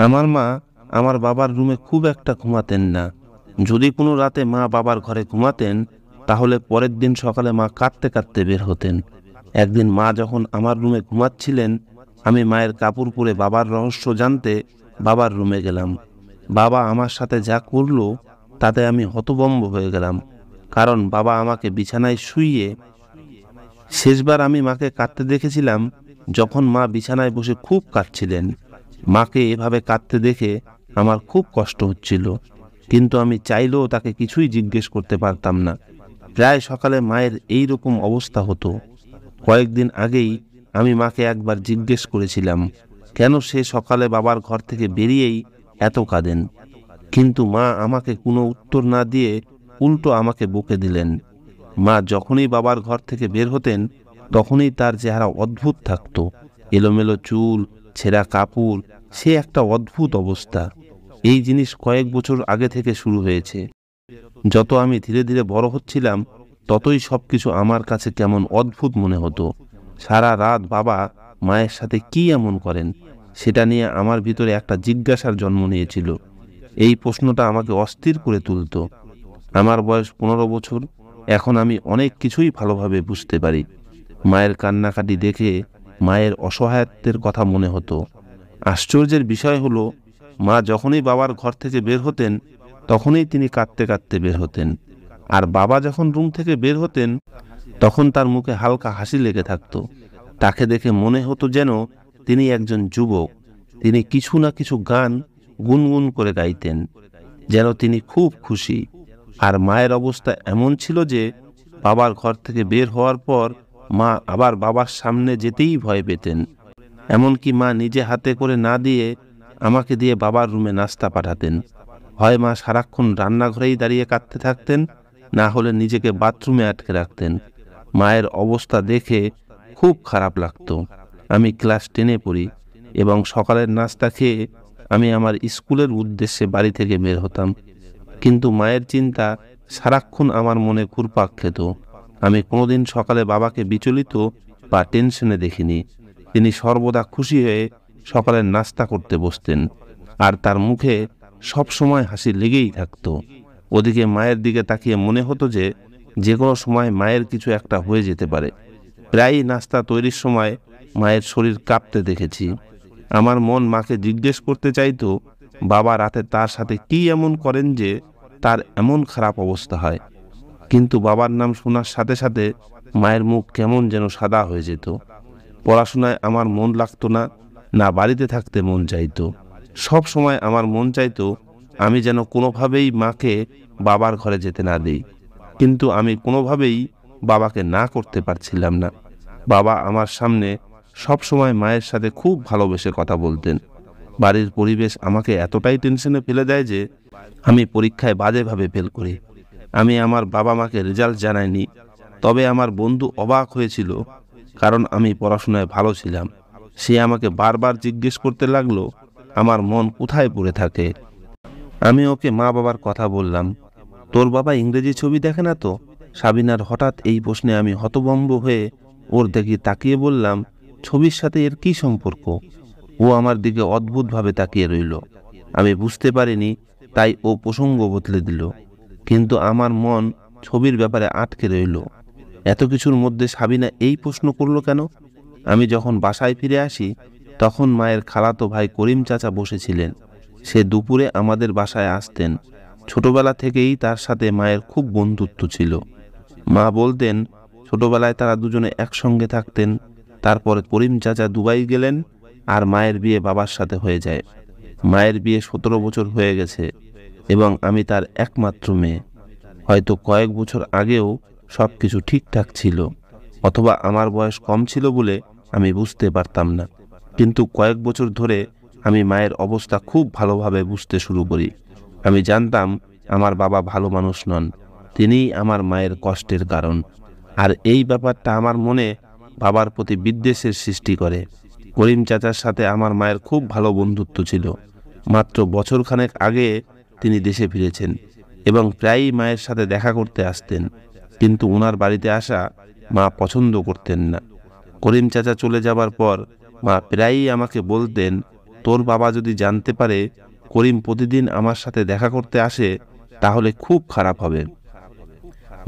আমার মা আমার বাবার রুমে খুব একটা ঘুমাতেন না। যদি কোনো রাতে মা বাবার ঘরে ঘুমাতেন, তাহলে পরের দিন সকালে মা কাঁদতে কাঁদতে বের হতেন। একদিন মা যখন আমার রুমে ঘুমাচ্ছিলেন, আমি মায়ের কাপড় পরে বাবার রহস্য জানতে বাবার রুমে গেলাম। বাবা আমার সাথে যা করলো তাতে আমি হতভম্ব হয়ে গেলাম, কারণ বাবা আমাকে বিছানায় শুইয়ে শেষবার আমি মাকে কাঁদতে দেখেছিলাম যখন মা বিছানায় বসে খুব কাঁদছিলেন। মাকে এভাবে কাঁদতে দেখে আমার খুব কষ্ট হচ্ছিল, কিন্তু আমি চাইলেও তাকে কিছুই জিজ্ঞেস করতে পারতাম না। প্রায় সকালে মায়ের এই রকম অবস্থা হতো। কয়েকদিন আগেই আমি মাকে একবার জিজ্ঞেস করেছিলাম কেন সে সকালে বাবার ঘর থেকে বেরিয়েই এত কাঁদেন, কিন্তু মা আমাকে কোনো উত্তর না দিয়ে উল্টো আমাকে বকে দিলেন। মা যখনই বাবার ঘর থেকে বের হতেন, তখনই তার চেহারা অদ্ভুত থাকতো। এলোমেলো চুল, ছেঁড়া কাপড়, সে একটা অদ্ভুত অবস্থা। এই জিনিস কয়েক বছর আগে থেকে শুরু হয়েছে। যত আমি ধীরে ধীরে বড় হচ্ছিলাম, ততই সবকিছু আমার কাছে কেমন অদ্ভুত মনে হতো। সারা রাত বাবা মায়ের সাথে কি এমন করেন, সেটা নিয়ে আমার ভিতরে একটা জিজ্ঞাসার জন্ম নিয়েছিল। এই প্রশ্নটা আমাকে অস্থির করে তুলত। আমার বয়স 15 বছর। এখন আমি অনেক কিছুই ভালোভাবে বুঝতে পারি। মায়ের কান্নাকাটি দেখে মায়ের অসহায়ত্বের কথা মনে হতো। আশ্চর্যের বিষয় হলো, মা যখনই বাবার ঘর থেকে বের হতেন, তখনই তিনি কাঁদতে কাঁদতে বের হতেন। আর বাবা যখন রুম থেকে বের হতেন, তখন তার মুখে হালকা হাসি লেগে থাকতো। তাকে দেখে মনে হতো যেন তিনি একজন যুবক। তিনি কিছু না কিছু গান গুনগুন করে গাইতেন, যেন তিনি খুব খুশি। আর মায়ের অবস্থা এমন ছিল যে বাবার ঘর থেকে বের হওয়ার পর মা আবার বাবার সামনে যেতেই ভয় পেতেন। এমনকি মা নিজে হাতে করে না দিয়ে আমাকে দিয়ে বাবার রুমে নাস্তা পাঠাতেন। হয় মা সারাক্ষণ রান্নাঘরেই দাঁড়িয়ে কাঁদতে থাকতেন, না হলে নিজেকে বাথরুমে আটকে রাখতেন। মায়ের অবস্থা দেখে খুব খারাপ লাগতো। আমি ক্লাস 10-এ পড়ি এবং সকালের নাস্তা খেয়ে আমি আমার স্কুলের উদ্দেশ্যে বাড়ি থেকে বের হতাম। কিন্তু মায়ের চিন্তা সারাক্ষণ আমার মনে ঘুরপাক খেত। আমি কোনোদিন সকালে বাবাকে বিচলিত বা টেনশনে দেখিনি। তিনি সর্বদা খুশি হয়ে সকালের নাস্তা করতে বসতেন, আর তার মুখে সব সময় হাসি লেগেই থাকতো। ওদিকে মায়ের দিকে তাকিয়ে মনে হতো যে যে কোনো সময় মায়ের কিছু একটা হয়ে যেতে পারে। প্রায়ই নাস্তা তৈরির সময় মায়ের শরীর কাঁপতে দেখেছি। আমার মন মাকে জিজ্ঞেস করতে চাইতো বাবা রাতে তার সাথে কি এমন করেন যে তার এমন খারাপ অবস্থা হয়। কিন্তু বাবার নাম শোনার সাথে সাথে মায়ের মুখ কেমন যেন সাদা হয়ে যেত। পড়াশোনায় আমার মন লাগতো না, না বাড়িতে থাকতে মন চাইতো। সব সময় আমার মন চাইতো আমি যেন কোনোভাবেই মাকে বাবার ঘরে যেতে না দিই, কিন্তু আমি কোনোভাবেই বাবাকে না করতে পারছিলাম না। বাবা আমার সামনে সব সময় মায়ের সাথে খুব ভালোবেসে কথা বলতেন। বাড়ির পরিবেশ আমাকে এতটাই টেনশনে ফেলে দেয় যে আমি পরীক্ষায় বাজেভাবে ফেল করি। আমি আমার বাবা মাকে রেজাল্ট জানাইনি, তবে আমার বন্ধু অবাক হয়েছিল, কারণ আমি পড়াশোনায় ভালো ছিলাম। সে আমাকে বারবার জিজ্ঞেস করতে লাগলো আমার মন কোথায় পড়ে থাকে। আমি ওকে মা বাবার কথা বললাম। তোর বাবা ইংরেজি ছবি দেখে না তো? সাবিনার হঠাৎ এই প্রশ্নে আমি হতভম্ব হয়ে ওর দিকে তাকিয়ে বললাম, ছবির সাথে এর কি সম্পর্ক? ও আমার দিকে অদ্ভুতভাবে তাকিয়ে রইল। আমি বুঝতে পারিনি, তাই ও প্রসঙ্গ বদলে দিল। কিন্তু আমার মন ছবির ব্যাপারে আটকে রইল। এত কিছুর মধ্যে সাবিনা এই প্রশ্ন করলো কেন? আমি যখন বাসায় ফিরে আসি, তখন মায়ের খালাতো ভাই করিম চাচা বসেছিলেন। সে দুপুরে আমাদের বাসায় আসতেন। ছোটবেলা থেকেই তার সাথে মায়ের খুব বন্ধুত্ব ছিল। মা বলতেন ছোটবেলায় তারা দুজনে একসঙ্গে থাকতেন। তারপরে করিম চাচা দুবাই গেলেন, আর মায়ের বিয়ে বাবার সাথে হয়ে যায়। মায়ের বিয়ে 17 বছর হয়ে গেছে এবং আমি তার একমাত্র মেয়ে। হয়তো কয়েক বছর আগেও সবকিছু ঠিকঠাক ছিল, অথবা আমার বয়স কম ছিল বলে আমি বুঝতে পারতাম না। কিন্তু কয়েক বছর ধরে আমি মায়ের অবস্থা খুব ভালোভাবে বুঝতে শুরু করি। আমি জানতাম আমার বাবা ভালো মানুষ নন, তিনিই আমার মায়ের কষ্টের কারণ। আর এই ব্যাপারটা আমার মনে বাবার প্রতি বিদ্বেষের সৃষ্টি করে। করিম চাচার সাথে আমার মায়ের খুব ভালো বন্ধুত্ব ছিল। মাত্র বছরখানেক আগে তিনি দেশে ফিরেছেন এবং প্রায়ই মায়ের সাথে দেখা করতে আসতেন, কিন্তু ওনার বাড়িতে আসা মা পছন্দ করতেন না। করিম চাচা চলে যাবার পর মা প্রায়ই আমাকে বলতেন তোর বাবা যদি জানতে পারে করিম প্রতিদিন আমার সাথে দেখা করতে আসে তাহলে খুব খারাপ হবে।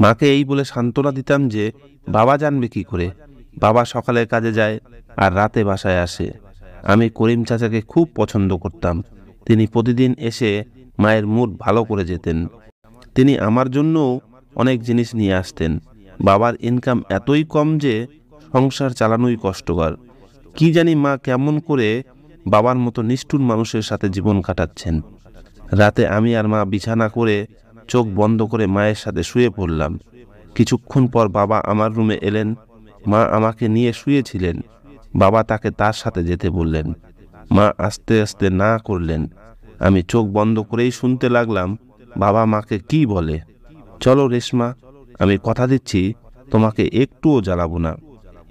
মাকে এই বলে সান্ত্বনা দিতাম যে বাবা জানবে কি করে, বাবা সকালে কাজে যায় আর রাতে বাসায় আসে। আমি করিম চাচাকে খুব পছন্দ করতাম। তিনি প্রতিদিন এসে মায়ের মুড ভালো করে যেতেন। তিনি আমার জন্যও অনেক জিনিস নিয়ে আসতেন। বাবার ইনকাম এতই কম যে সংসার চালানোই কষ্টকর। কি জানি মা কেমন করে বাবার মতো নিষ্ঠুর মানুষের সাথে জীবন কাটাচ্ছেন। রাতে আমি আর মা বিছানা করে চোখ বন্ধ করে মায়ের সাথে শুয়ে পড়লাম। কিছুক্ষণ পর বাবা আমার রুমে এলেন। মা আমাকে নিয়ে শুয়েছিলেন। বাবা তাকে তার সাথে যেতে বললেন। মা আস্তে আস্তে না করলেন। আমি চোখ বন্ধ করেই শুনতে লাগলাম বাবা মাকে কি বলে। চলো রেশমা, আমি কথা দিচ্ছি তোমাকে একটুও জ্বালাবো না।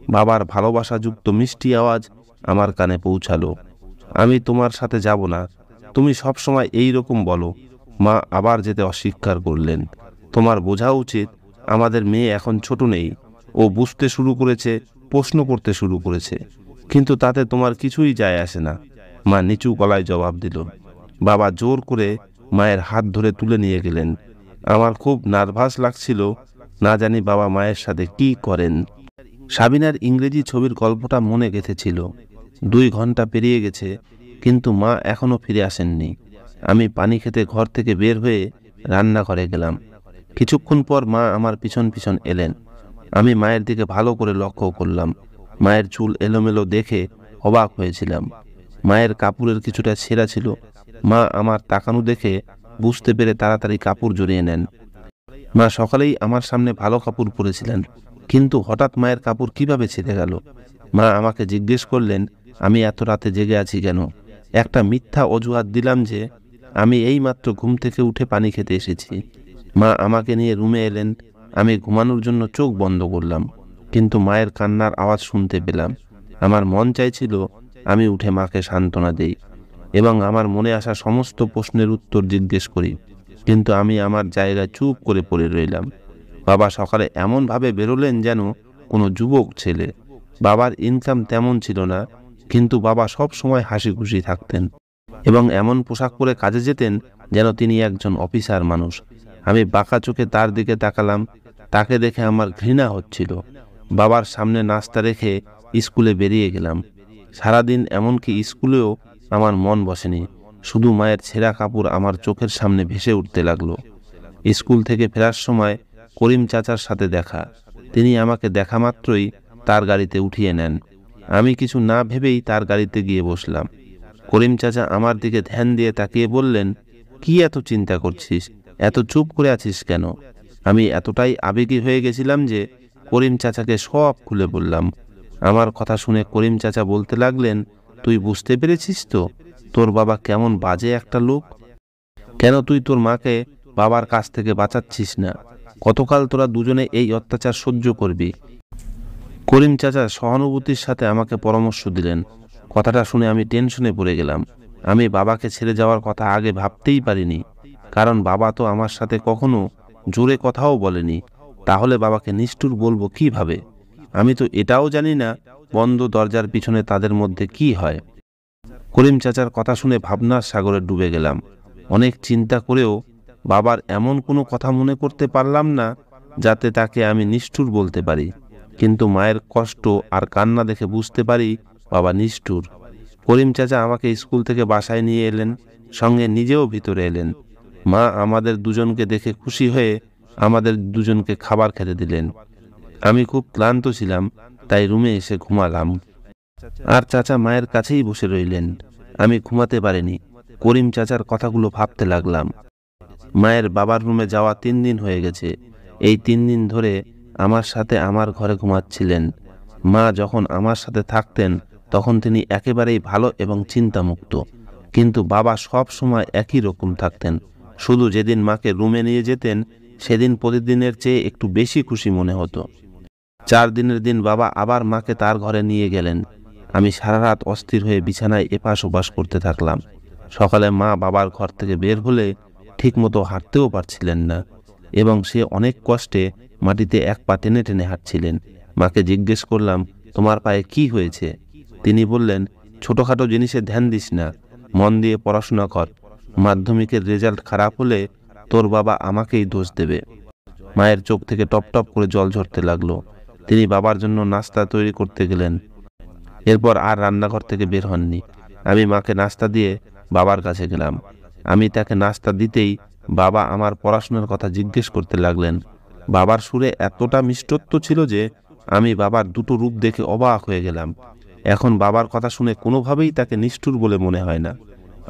বাবার ভালোবাসাযুক্ত মিষ্টি আওয়াজ আমার কানে পৌঁছালো। আমি তোমার সাথে যাব না, তুমি সবসময় এই রকম বলো। মা আবার যেতে অস্বীকার করলেন। তোমার বোঝা উচিত আমাদের মেয়ে এখন ছোট নেই, ও বুঝতে শুরু করেছে, প্রশ্ন করতে শুরু করেছে, কিন্তু তাতে তোমার কিছুই যায় আসে না। মা নিচু গলায় জবাব দিল। বাবা জোর করে মায়ের হাত ধরে তুলে নিয়ে গেলেন। আমার খুব নার্ভাস লাগছিল, না জানি বাবা মায়ের সাথে কি করেন। সাবিনার ইংরেজি ছবির গল্পটা মনে গেঁথেছিল। 2 ঘন্টা পেরিয়ে গেছে, কিন্তু মা এখনো ফিরে আসেননি। আমি পানি খেতে ঘর থেকে বের হয়ে রান্নাঘরে গেলাম। কিছুক্ষণ পর মা আমার পিছন পিছন এলেন। আমি মায়ের দিকে ভালো করে লক্ষ্য করলাম। মায়ের চুল এলোমেলো দেখে অবাক হয়েছিলাম। মায়ের কাপড়ের কিছুটা ছেঁড়া ছিল। মা আমার তাকানো দেখে বুঝতে পেরে তাড়াতাড়ি কাপড় জড়িয়ে নেন। মা সকালেই আমার সামনে ভালো কাপড় পরেছিলেন, কিন্তু হঠাৎ মায়ের কাপড় কিভাবে ছিঁড়ে গেল? মা আমাকে জিজ্ঞেস করলেন আমি এত রাতে জেগে আছি কেন। একটা মিথ্যা অজুহাত দিলাম যে আমি এই মাত্র ঘুম থেকে উঠে পানি খেতে এসেছি। মা আমাকে নিয়ে রুমে এলেন। আমি ঘুমানোর জন্য চোখ বন্ধ করলাম, কিন্তু মায়ের কান্নার আওয়াজ শুনতে পেলাম। আমার মন চাইছিল আমি উঠে মাকে সান্ত্বনা দেই এবং আমার মনে আসা সমস্ত প্রশ্নের উত্তর জিজ্ঞেস করি, কিন্তু আমি আমার জায়গায় চুপ করে পড়ে রইলাম। বাবা সকালে এমনভাবে বেরোলেন যেন কোনো যুবক ছেলে। বাবার ইনকাম তেমন ছিল না, কিন্তু বাবা সব সময় হাসি খুশি থাকতেন এবং এমন পোশাক পরে কাজে যেতেন যেন তিনি একজন অফিসার মানুষ। আমি বাঁকা চোখে তার দিকে তাকালাম। তাকে দেখে আমার ঘৃণা হচ্ছিল। বাবার সামনে নাস্তা রেখে স্কুলে বেরিয়ে গেলাম। সারাদিন এমনকি স্কুলেও আমার মন বসেনি। শুধু মায়ের ছেঁড়া কাপড় আমার চোখের সামনে ভেসে উঠতে লাগলো। স্কুল থেকে ফেরার সময় করিম চাচার সাথে দেখা। তিনি আমাকে দেখা মাত্রই তার গাড়িতে উঠিয়ে নেন। আমি কিছু না ভেবেই তার গাড়িতে গিয়ে বসলাম। করিম চাচা আমার দিকে ধ্যান দিয়ে তাকিয়ে বললেন, কি এত চিন্তা করছিস, এত চুপ করে আছিস কেন? আমি এতটাই আবেগী হয়ে গেছিলাম যে করিম চাচাকে সব খুলে বললাম। আমার কথা শুনে করিম চাচা বলতে লাগলেন, তুই বুঝতে পেরেছিস তো তোর বাবা কেমন বাজে একটা লোক? কেন তুই তোর মাকে বাবার কাছ থেকে বাঁচাচ্ছিস না? কতকাল তোরা দুজনে এই অত্যাচার সহ্য করবি? করিম চাচা সহানুভূতির সাথে আমাকে পরামর্শ দিলেন। কথাটা শুনে আমি টেনশনে পড়ে গেলাম। আমি বাবাকে ছেড়ে যাওয়ার কথা আগে ভাবতেই পারিনি, কারণ বাবা তো আমার সাথে কখনো জোরে কথাও বলেনি। তাহলে বাবাকে নিষ্ঠুর বলবো কিভাবে? আমি তো এটাও জানি না বন্ধ দরজার পিছনে তাদের মধ্যে কি হয়। করিম চাচার কথা শুনে ভাবনার সাগরে ডুবে গেলাম। অনেক চিন্তা করেও বাবার এমন কোনো কথা মনে করতে পারলাম না যাতে তাকে আমি নিষ্ঠুর বলতে পারি, কিন্তু মায়ের কষ্ট আর কান্না দেখে বুঝতে পারি বাবা নিষ্ঠুর। করিম চাচা আমাকে স্কুল থেকে বাসায় নিয়ে এলেন, সঙ্গে নিজেও ভিতরে এলেন। মা আমাদের দুজনকে দেখে খুশি হয়ে আমাদের দুজনকে খাবার খেতে দিলেন। আমি খুব ক্লান্ত ছিলাম, তাই রুমে এসে ঘুমালাম। আর চাচা মায়ের কাছেই বসে রইলেন। আমি ঘুমাতে পারিনি। করিম চাচার কথাগুলো ভাবতে লাগলাম। মায়ের বাবার রুমে যাওয়া 3 দিন হয়ে গেছে। এই 3 দিন ধরে আমার সাথে আমার ঘরে ঘুমাচ্ছিলেন। মা যখন আমার সাথে থাকতেন তখন তিনি একেবারেই ভালো এবং চিন্তামুক্ত, কিন্তু বাবা সব সময় একই রকম থাকতেন। শুধু যেদিন মাকে রুমে নিয়ে যেতেন সেদিন প্রতিদিনের চেয়ে একটু বেশি খুশি মনে হতো। 4 দিনের দিন বাবা আবার মাকে তার ঘরে নিয়ে গেলেন। আমি সারা রাত অস্থির হয়ে বিছানায় এপাশ ওপাশ করতে থাকলাম। সকালে মা বাবার ঘর থেকে বের হলে ঠিকমতো হাঁটতেও পারছিলেন না এবং সে অনেক কষ্টে মাটিতে এক পা টেনে টেনে হাঁটছিলেন। মাকে জিজ্ঞেস করলাম, তোমার পায়ে কি হয়েছে? তিনি বললেন, ছোটখাটো জিনিসে ধ্যান দিস না, মন দিয়ে পড়াশোনা কর। মাধ্যমিকের রেজাল্ট খারাপ হলে তোর বাবা আমাকেই দোষ দেবে। মায়ের চোখ থেকে টপ টপ করে জল ঝরতে লাগলো। তিনি বাবার জন্য নাস্তা তৈরি করতে গেলেন। এরপর আর রান্নাঘর থেকে বের হননি। আমি মাকে নাস্তা দিয়ে বাবার কাছে গেলাম। আমি তাকে নাস্তা দিতেই বাবা আমার পড়াশোনার কথা জিজ্ঞেস করতে লাগলেন। বাবার সুরে এতটা মিষ্টত্ব ছিল যে আমি বাবার দুটো রূপ দেখে অবাক হয়ে গেলাম। এখন বাবার কথা শুনে কোনোভাবেই তাকে নিষ্ঠুর বলে মনে হয় না।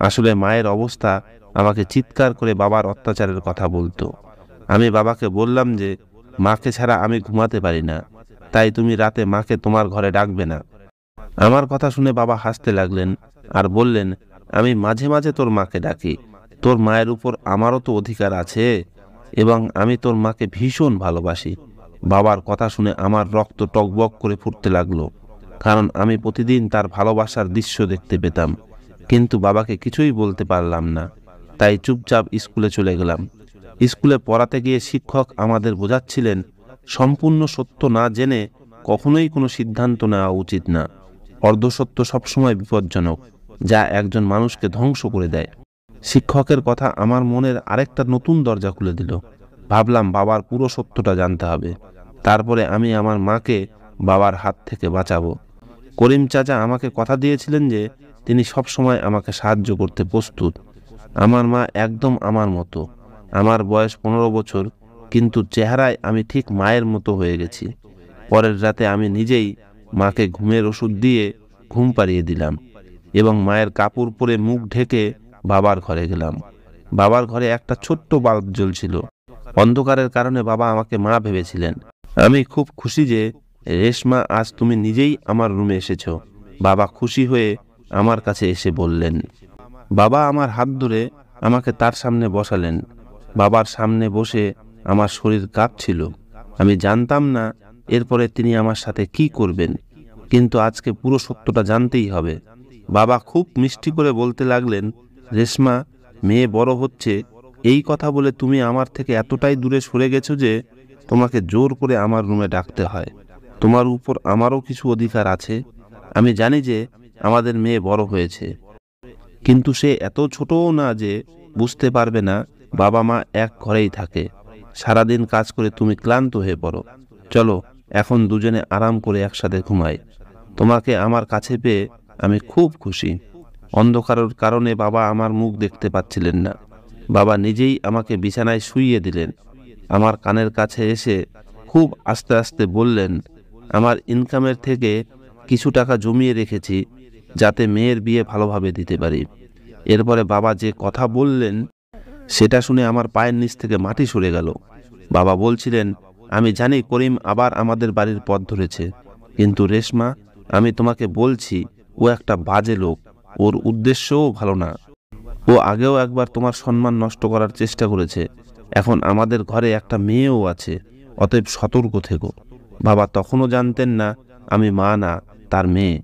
আসলে মায়ের অবস্থা আমাকে চিৎকার করে বাবার অত্যাচারের কথা বলতো। আমি বাবাকে বললাম যে মাকে ছাড়া আমি ঘুমাতে পারি না, তাই তুমি রাতে মাকে তোমার ঘরে ডাকবে না। আমার কথা শুনে বাবা হাসতে লাগলেন আর বললেন, আমি মাঝে মাঝে তোর মাকে ডাকি, তোর মায়ের উপর আমারও তো অধিকার আছে, এবং আমি তোর মাকে ভীষণ ভালোবাসি। বাবার কথা শুনে আমার রক্ত টকবক করে ফুটতে লাগলো, কারণ আমি প্রতিদিন তার ভালোবাসার দৃশ্য দেখতে পেতাম। কিন্তু বাবাকে কিছুই বলতে পারলাম না, তাই চুপচাপ স্কুলে চলে গেলাম। স্কুলে পড়াতে গিয়ে শিক্ষক আমাদের বোঝাচ্ছিলেন, সম্পূর্ণ সত্য না জেনে কখনোই কোনো সিদ্ধান্ত নেওয়া উচিত না। অর্ধসত্য সবসময় বিপজ্জনক, যা একজন মানুষকে ধ্বংস করে দেয়। শিক্ষকের কথা আমার মনের আরেকটা নতুন দরজা খুলে দিল। ভাবলাম বাবার পুরো সত্যটা জানতে হবে, তারপরে আমি আমার মাকে বাবার হাত থেকে বাঁচাবো। করিম চাচা আমাকে কথা দিয়েছিলেন যে তিনি সবসময় আমাকে সাহায্য করতে প্রস্তুত। আমার মা একদম আমার মতো। আমার বয়স 15 বছর, কিন্তু চেহারায় আমি ঠিক মায়ের মতো হয়ে গেছি। পরের রাতে আমি নিজেই মাকে ঘুমের ওষুধ দিয়ে ঘুম পাড়িয়ে দিলাম এবং মায়ের কাপড় পরে মুখ ঢেকে বাবার ঘরে গেলাম। বাবার ঘরে একটা ছোট্ট বাল্ব জ্বলছিল। অন্ধকারের কারণে বাবা আমাকে মা ভেবেছিলেন। আমি খুব খুশি যে রেশমা, আজ তুমি নিজেই আমার রুমে এসেছো। বাবা খুশি হয়ে আমার কাছে এসে বললেন। বাবা আমার হাত ধরে আমাকে তার সামনে বসালেন। বাবার সামনে বসে আমার শরীর কাঁপছিল। আমি জানতাম না এরপরে তিনি আমার সাথে কি করবেন, কিন্তু আজকে পুরো সত্যটা জানতেই হবে। বাবা খুব মিষ্টি করে বলতে লাগলেন, রেশমা, মেয়ে বড় হচ্ছে, এই কথা বলে তুমি আমার থেকে এতটাই দূরে সরে গেছো যে তোমাকে জোর করে আমার রুমে ডাকতে হয়। তোমার উপর আমারও কিছু অধিকার আছে। আমি জানি যে আমাদের মেয়ে বড় হয়েছে, কিন্তু সে এত ছোটও না যে বুঝতে পারবে না বাবা মা এক ঘরেই থাকে। সারাদিন কাজ করে তুমি ক্লান্ত হয়ে পড়ো। চলো এখন দুজনে আরাম করে একসাথে ঘুমাই। তোমাকে আমার কাছে পেয়ে আমি খুব খুশি। অন্ধকারের কারণে বাবা আমার মুখ দেখতে পাচ্ছিলেন না। বাবা নিজেই আমাকে বিছানায় শুইয়ে দিলেন। আমার কানের কাছে এসে খুব আস্তে আস্তে বললেন, আমার ইনকামের থেকে কিছু টাকা জমিয়ে রেখেছি যাতে মেয়ের বিয়ে ভালোভাবে দিতে পারি। এরপরে বাবা যে কথা বললেন সেটা শুনে আমার পায়ের নিচ থেকে মাটি সরে গেল। বাবা বলছিলেন, আমি জানি করিম আবার আমাদের বাড়ির পথ ধরেছে, কিন্তু রেশমা, আমি তোমাকে বলছি, ও একটা বাজে লোক। ওর উদ্দেশ্যও ভালো না। ও আগেও একবার তোমার সম্মান নষ্ট করার চেষ্টা করেছে। এখন আমাদের ঘরে একটা মেয়েও আছে, অতএব সতর্ক থেকো। বাবা তখনও জানতেন না আমি মা না, তার মেয়ে।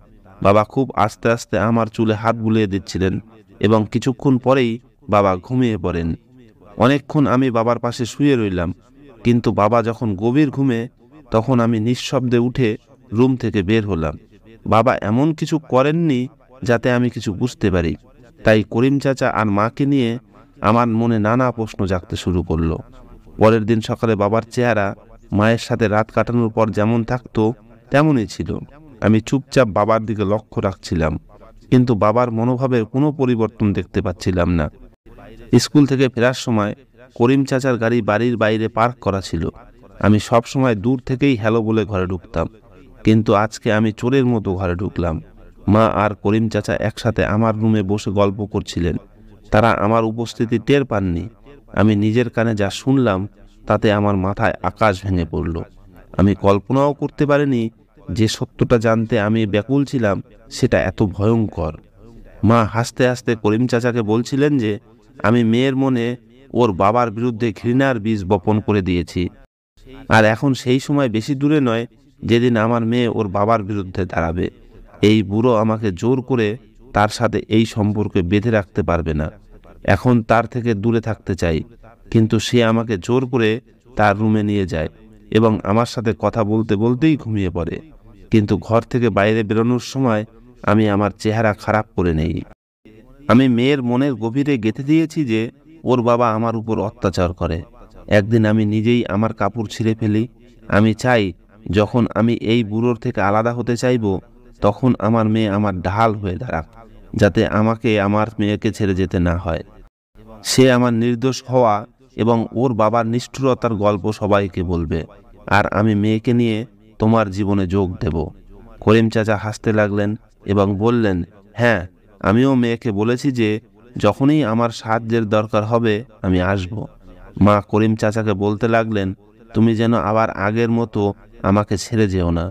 বাবা খুব আস্তে আস্তে আমার চুলে হাত বুলিয়ে দিচ্ছিলেন এবং কিছুক্ষণ পরেই বাবা ঘুমিয়ে পড়েন। অনেকক্ষণ আমি বাবার পাশে শুয়ে রইলাম, কিন্তু বাবা যখন গভীর ঘুমে, তখন আমি নিঃশব্দে উঠে রুম থেকে বের হলাম। বাবা এমন কিছু করেননি যাতে আমি কিছু বুঝতে পারি। তাই করিম চাচা আর মাকে নিয়ে আমার মনে নানা প্রশ্ন জাগতে শুরু করলো। পরের দিন সকালে বাবার চেহারা মায়ের সাথে রাত কাটানোর পর যেমন থাকতো তেমনই ছিল। আমি চুপচাপ বাবার দিকে লক্ষ্য রাখছিলাম, কিন্তু বাবার মনোভাবের কোনো পরিবর্তন দেখতে পাচ্ছিলাম না। স্কুল থেকে ফেরার সময় করিম চাচার গাড়ি বাড়ির বাইরে পার্ক করা ছিল। আমি সব সময় দূর থেকেই হ্যালো বলে ঘরে ঢুকতাম, কিন্তু আজকে আমি চোরের মতো ঘরে ঢুকলাম। মা আর করিম চাচা একসাথে আমার রুমে বসে গল্প করছিলেন। তারা আমার উপস্থিতি টের পাননি। আমি নিজের কানে যা শুনলাম তাতে আমার মাথায় আকাশ ভেঙে পড়ল। আমি কল্পনাও করতে পারিনি যে সত্যটা জানতে আমি ব্যাকুল ছিলাম সেটা এত ভয়ঙ্কর। মা হাসতে হাসতে করিম চাচাকে বলছিলেন যে আমি মেয়ের মনে ওর বাবার বিরুদ্ধে ঘৃণার বীজ বপন করে দিয়েছি, আর এখন সেই সময় বেশি দূরে নয় যেদিন আমার মেয়ে ওর বাবার বিরুদ্ধে দাঁড়াবে। এই বুড়ো আমাকে জোর করে তার সাথে এই সম্পর্কে বেঁধে রাখতে পারবে না। এখন তার থেকে দূরে থাকতে চাই, কিন্তু সে আমাকে জোর করে তার রুমে নিয়ে যায় এবং আমার সাথে কথা বলতে বলতেই ঘুমিয়ে পড়ে। কিন্তু ঘর থেকে বাইরে বেরোনোর সময় আমি আমার চেহারা খারাপ করে নেই। আমি মেয়ের মনের গভীরে গেঁথে দিয়েছি যে ওর বাবা আমার উপর অত্যাচার করে। একদিন আমি নিজেই আমার কাপড় ছিঁড়ে ফেলি। আমি চাই যখন আমি এই বুড়োর থেকে আলাদা হতে চাইব, তখন আমার মেয়ে আমার ঢাল হয়ে দাঁড়াক, যাতে আমাকে আমার মেয়েকে ছেড়ে যেতে না হয়। সে আমার নির্দোষ হওয়া এবং ওর বাবার নিষ্ঠুরতার গল্প সবাইকে বলবে, আর আমি মেয়েকে নিয়ে তোমার জীবনে যোগ দেব। করিম চাচা হাসতে লাগলেন এবং বললেন, হ্যাঁ, আমিও মেয়েকে বলেছি যে যখনই আমার সাহায্যের দরকার হবে আমি আসব। মা করিম চাচাকে বলতে লাগলেন, তুমি যেন আবার আগের মতো আমাকে ছেড়ে যেও না।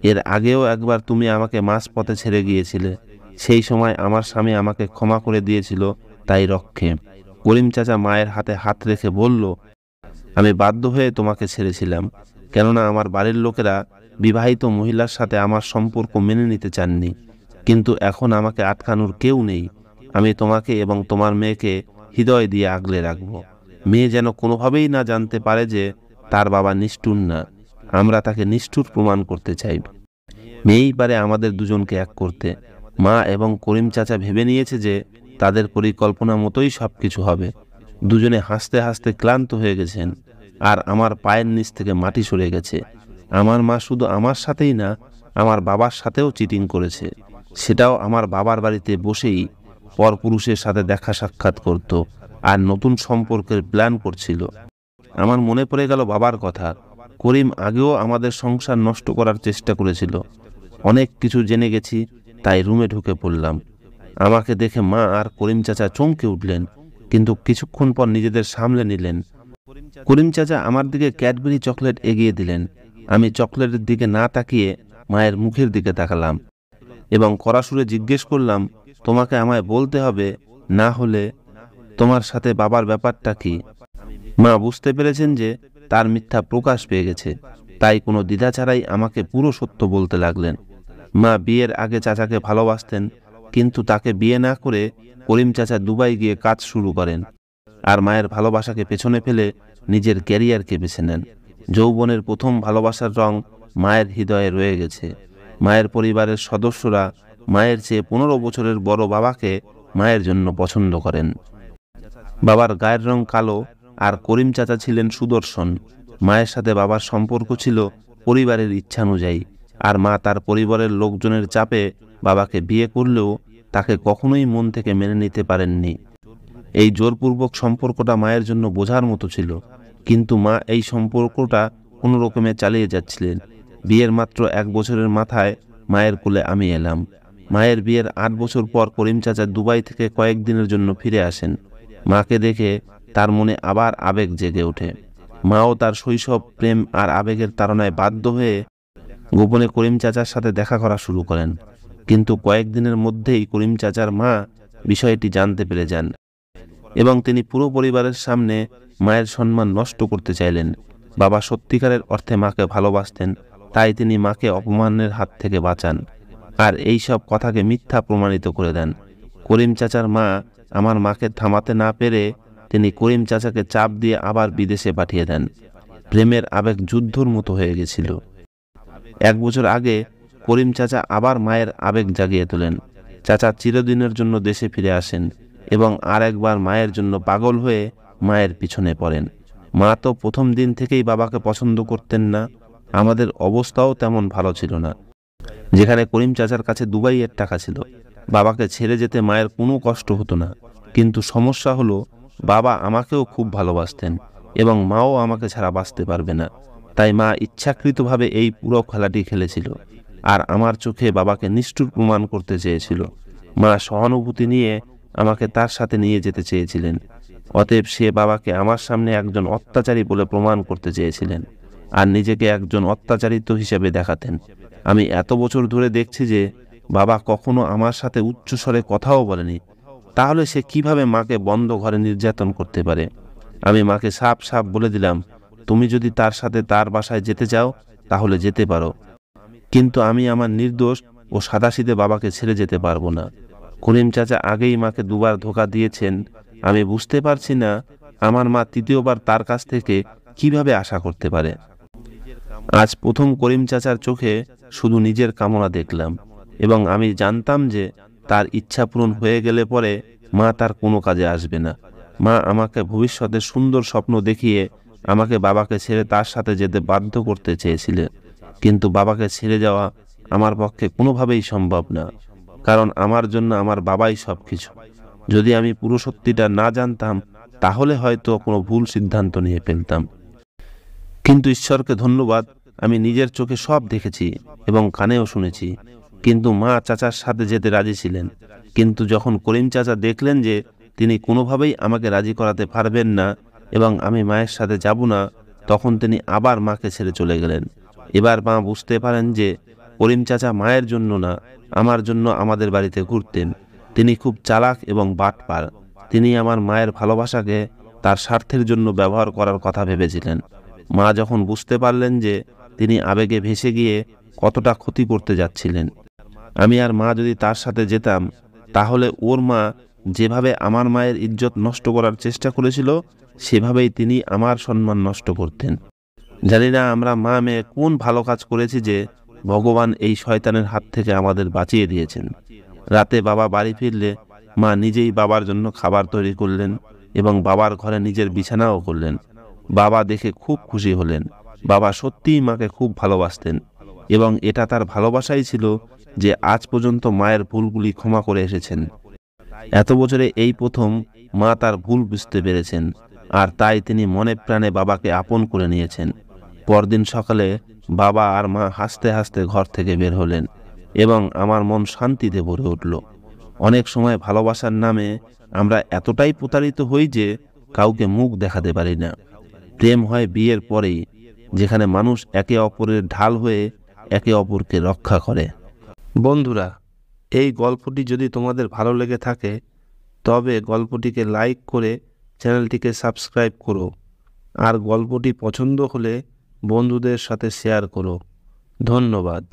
এর আগেও একবার তুমি আমাকে মাঝপথে ছেড়ে গিয়েছিলে। সেই সময় আমার স্বামী আমাকে ক্ষমা করে দিয়েছিল, তাই রক্ষে। করিম চাচা মায়ের হাতে হাত রেখে বলল, আমি বাধ্য হয়ে তোমাকে ছেড়েছিলাম, কেননা আমার বাড়ির লোকেরা বিবাহিত মহিলার সাথে আমার সম্পর্ক মেনে নিতে চাননি। কিন্তু এখন আমাকে আটকানোর কেউ নেই। আমি তোমাকে এবং তোমার মেয়েকে হৃদয় দিয়ে আগলে রাখব। মেয়ে যেন কোনোভাবেই না জানতে পারে যে তার বাবা নিষ্ঠুর না। আমরা তাকে নিষ্ঠুর প্রমাণ করতে চাই। মেয়েই পারে আমাদের দুজনকে এক করতে। মা এবং করিম চাচা ভেবে নিয়েছে যে তাদের পরিকল্পনা মতোই সবকিছু হবে। দুজনে হাসতে হাসতে ক্লান্ত হয়ে গেছেন, আর আমার পায়ের নিচ থেকে মাটি সরে গেছে। আমার মা শুধু আমার সাথেই না, আমার বাবার সাথেও চিটিং করেছে। সেটাও আমার বাবার বাড়িতে বসেই পরপুরুষের সাথে দেখা সাক্ষাৎ করত আর নতুন সম্পর্কের প্ল্যান করছিল। আমার মনে পড়ে গেল বাবার কথা। করিম আগেও আমাদের সংসার নষ্ট করার চেষ্টা করেছিল। অনেক কিছু জেনে গেছি, তাই রুমে ঢুকে পড়লাম। আমাকে দেখে মা আর করিম চাচা চমকে উঠলেন, কিন্তু কিছুক্ষণ পর নিজেদের সামলে নিলেন। করিম চাচা আমার দিকে ক্যাডবেরি চকলেট এগিয়ে দিলেন। আমি চকলেটের দিকে না তাকিয়ে মায়ের মুখের দিকে তাকালাম এবং কড়া সুরে জিজ্ঞেস করলাম, তোমাকে আমায় বলতে হবে, না হলে তোমার সাথে বাবার ব্যাপারটা কি? মা বুঝতে পেরেছেন যে তার মিথ্যা প্রকাশ পেয়ে গেছে, তাই কোনো দ্বিধা ছাড়াই আমাকে পুরো সত্য বলতে লাগলেন। মা বিয়ের আগে চাচাকে ভালোবাসতেন, কিন্তু তাকে বিয়ে না করে করিম চাচা দুবাই গিয়ে কাজ শুরু করেন আর মায়ের ভালোবাসাকে পেছনে ফেলে নিজের ক্যারিয়ারকে বেছে নেন। যৌবনের প্রথম ভালোবাসার রং মায়ের হৃদয়ে রয়ে গেছে। মায়ের পরিবারের সদস্যরা মায়ের চেয়ে 15 বছরের বড় বাবাকে মায়ের জন্য পছন্দ করেন। বাবার গায়ের রং কালো আর করিম চাচা ছিলেন সুদর্শন। মায়ের সাথে বাবার সম্পর্ক ছিল পরিবারের ইচ্ছানুযায়ী, আর মা তার পরিবারের লোকজনের চাপে বাবাকে বিয়ে করলেও তাকে কখনোই মন থেকে মেনে নিতে পারেননি। এই জোরপূর্বক সম্পর্কটা মায়ের জন্য বোঝার মতো ছিল, কিন্তু মা এই সম্পর্কটা কোনো রকমে চালিয়ে যাচ্ছিলেন। বিয়ের মাত্র 1 বছরের মাথায় মায়ের কোলে আমি এলাম। মায়ের বিয়ের 8 বছর পর করিম চাচা দুবাই থেকে কয়েকদিনের জন্য ফিরে আসেন। মাকে দেখে তার মনে আবার আবেগ জেগে ওঠে। মাও তার শৈশব প্রেম আর আবেগের তাড়নায় বাধ্য হয়ে গোপনে করিম চাচার সাথে দেখা করা শুরু করেন। কিন্তু কয়েকদিনের মধ্যেই করিম চাচার মা বিষয়টি জানতে পেরে যান এবং তিনি পুরো পরিবারের সামনে মায়ের সম্মান নষ্ট করতে চাইলেন। বাবা সত্যিকারের অর্থে মাকে ভালোবাসতেন, তাই তিনি মাকে অপমানের হাত থেকে বাঁচান আর এই সব কথাকে মিথ্যা প্রমাণিত করে দেন। করিম চাচার মা আমার মাকে থামাতে না পেরে তিনি করিম চাচাকে চাপ দিয়ে আবার বিদেশে পাঠিয়ে দেন। প্রেমের আবেগ যুদ্ধর মতো হয়ে গেছিল। 1 বছর আগে করিম চাচা আবার মায়ের আবেগ জাগিয়ে তোলেন। চাচা চিরদিনের জন্য দেশে ফিরে আসেন এবং আর একবার মায়ের জন্য পাগল হয়ে মায়ের পিছনে পড়েন। মা তো প্রথম দিন থেকেই বাবাকে পছন্দ করতেন না। আমাদের অবস্থাও তেমন ভালো ছিল না। যেখানে করিম চাচার কাছে দুবাইয়ের টাকা ছিল, বাবাকে ছেড়ে যেতে মায়ের কোনো কষ্ট হতো না। কিন্তু সমস্যা হলো, বাবা আমাকেও খুব ভালোবাসতেন এবং মাও আমাকে ছাড়া বাঁচতে পারবে না। তাই মা ইচ্ছাকৃতভাবে এই পুরো খেলাটি খেলেছিল আর আমার চোখে বাবাকে নিষ্ঠুর প্রমাণ করতে চেয়েছিল। মা সহানুভূতি নিয়ে আমাকে তার সাথে নিয়ে যেতে চেয়েছিলেন। অতএব সে বাবাকে আমার সামনে একজন অত্যাচারী বলে প্রমাণ করতে চেয়েছিলেন আর নিজেকে একজন অত্যাচারিত হিসেবে দেখাতেন। আমি এত বছর ধরে দেখছি যে বাবা কখনো আমার সাথে উচ্চস্বরে কথাও বলেনি, তাহলে সে কিভাবে মাকে বন্ধ ঘরে নির্যাতন করতে পারে? আমি মাকে সাপ সাপ বলে দিলাম, তুমি যদি তার সাথে তার বাসায় যেতে চাও তাহলে যেতে পারো, কিন্তু আমি আমার নির্দোষ ও সাদাসিধে বাবাকে ছেড়ে যেতে পারবো না। করিম চাচা আগেই মাকে 2 বার ধোঁকা দিয়েছেন। আমি বুঝতে পারছি না আমার মা 3য়বার তার কাছ থেকে কিভাবে আশা করতে পারে। আজ প্রথম করিম চাচার চোখে শুধু নিজের কামনা দেখলাম। এবং আমি জানতাম যে তার ইচ্ছা পূরণ হয়ে গেলে পরে মা তার কোনো কাজে আসবে না। মা আমাকে ভবিষ্যতে সুন্দর স্বপ্ন দেখিয়ে আমাকে বাবাকে ছেড়ে তার সাথে যেতে বাধ্য করতে চেয়েছিলেন, কিন্তু বাবাকে ছেড়ে যাওয়া আমার পক্ষে কোনোভাবেই সম্ভব না, কারণ আমার জন্য আমার বাবাই সব কিছু। যদি আমি পুরো সত্যিটা না জানতাম তাহলে হয়তো কোনো ভুল সিদ্ধান্ত নিয়ে ফেলতাম। কিন্তু ঈশ্বরকে ধন্যবাদ, আমি নিজের চোখে সব দেখেছি এবং কানেও শুনেছি। কিন্তু মা চাচার সাথে যেতে রাজি ছিলেন, কিন্তু যখন করিম চাচা দেখলেন যে তিনি কোনোভাবেই আমাকে রাজি করাতে পারবেন না এবং আমি মায়ের সাথে যাব না, তখন তিনি আবার মাকে ছেড়ে চলে গেলেন। এবার মা বুঝতে পারেন যে করিম চাচা মায়ের জন্য না, আমার জন্য আমাদের বাড়িতে ঘুরতেন। তিনি খুব চালাক এবং বাটপার। তিনি আমার মায়ের ভালোবাসাকে তার স্বার্থের জন্য ব্যবহার করার কথা ভেবেছিলেন। মা যখন বুঝতে পারলেন যে তিনি আবেগে ভেসে গিয়ে কতটা ক্ষতি করতে যাচ্ছিলেন, আমি আর মা যদি তার সাথে যেতাম তাহলে ওর মা যেভাবে আমার মায়ের ইজ্জত নষ্ট করার চেষ্টা করেছিল সেভাবেই তিনি আমার সম্মান নষ্ট করতেন। জানি না আমরা মা মেয়ে কোন ভালো কাজ করেছি যে ভগবান এই শয়তানের হাত থেকে আমাদের বাঁচিয়ে দিয়েছেন। রাতে বাবা বাড়ি ফিরলে মা নিজেই বাবার জন্য খাবার তৈরি করলেন এবং বাবার ঘরে নিজের বিছানাও করলেন। বাবা দেখে খুব খুশি হলেন। বাবা সত্যিই মাকে খুব ভালোবাসতেন এবং এটা তার ভালোবাসাই ছিল যে আজ পর্যন্ত মায়ের ভুলগুলি ক্ষমা করে এসেছেন। এত বছরে এই প্রথম মা তার ভুল বুঝতে পেরেছেন, আর তাই তিনি মনে প্রাণে বাবাকে আপন করে নিয়েছেন। পরদিন সকালে বাবা আর মা হাসতে হাসতে ঘর থেকে বের হলেন এবং আমার মন শান্তিতে ভরে উঠল। অনেক সময় ভালোবাসার নামে আমরা এতটাই প্রতারিত হই যে কাউকে মুখ দেখাতে পারি না। প্রেম হয় বিয়ের পরেই, যেখানে মানুষ একে অপরের ঢাল হয়ে একে অপরকে রক্ষা করে। বন্ধুরা, এই গল্পটি যদি তোমাদের ভালো লেগে থাকে তবে গল্পটিকে লাইক করে চ্যানেলটিকে সাবস্ক্রাইব করো, আর গল্পটি পছন্দ হলে বন্ধুদের সাথে শেয়ার করো। ধন্যবাদ।